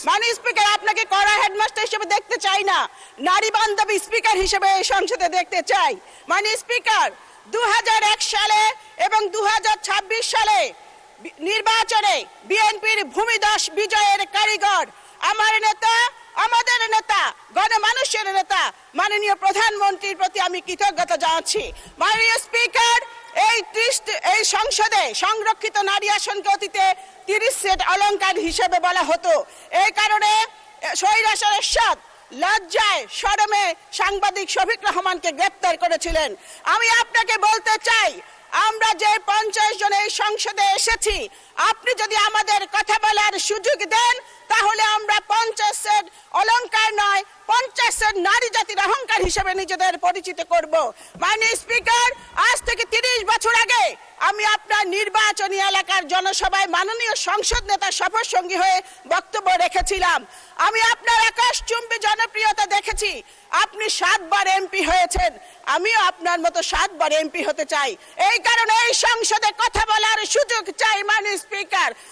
মাননীয় স্পিকার, আপনাকে কড়া হেডমাস্টার হিসেবে দেখতে চাই না, নারী বান্ধবী স্পিকার হিসেবে এই সংসদে দেখতে চাই। মাননীয় স্পিকার, 2001 সালে এবং 2026 সালে নির্বাচনে বিএনপির ভূমিদশ বিজয়ের কারিগর আমার নেতা, আমাদের নেতা, গণমানুষের নেতা মাননীয় প্রধানমন্ত্রীর প্রতি আমি কৃতজ্ঞতা জানাচ্ছি। মাননীয় স্পিকার, এই সংসদে সংরক্ষিত নারী আসনকে অতীতে 30 সেট অলংকার হিসেবে বলা হতো। এই কারণে স্বৈরাচার এরশাদ লজ্জায় শরমে সাংবাদিক শফিক রহমানকে গ্রেপ্তার করেছিলেন। আমি আপনাকে বলতে চাই, আমরা যে 50 জন এই সংসদে এসেছি, আপনি যদি আমাদের কথা বলার সুযোগ দেন তাহলে আমরা 50 সেট অলংকার নয়, 50 সেট নারী জাতির অহংকার হিসেবে নিজেদের পরিচিত করব। মাননীয় স্পিকার, আজ থেকে 30 বছর আগে আমি আপনার নির্বাচনী এলাকার জনসভায় মাননীয় সংসদ নেতা শপথ সঙ্গী হয়ে বক্তব্য রেখেছিলাম। আমি আপনার আকাশচুম্বী জনপ্রিয়তা দেখেছি। আপনি 7 বার এমপি হয়েছেন, আমিও আপনার মতো 7 বার এমপি হতে চাই। এই কারণে এই সংসদে কথা বলার সুযোগ চাই। মাননীয় স্পিকার,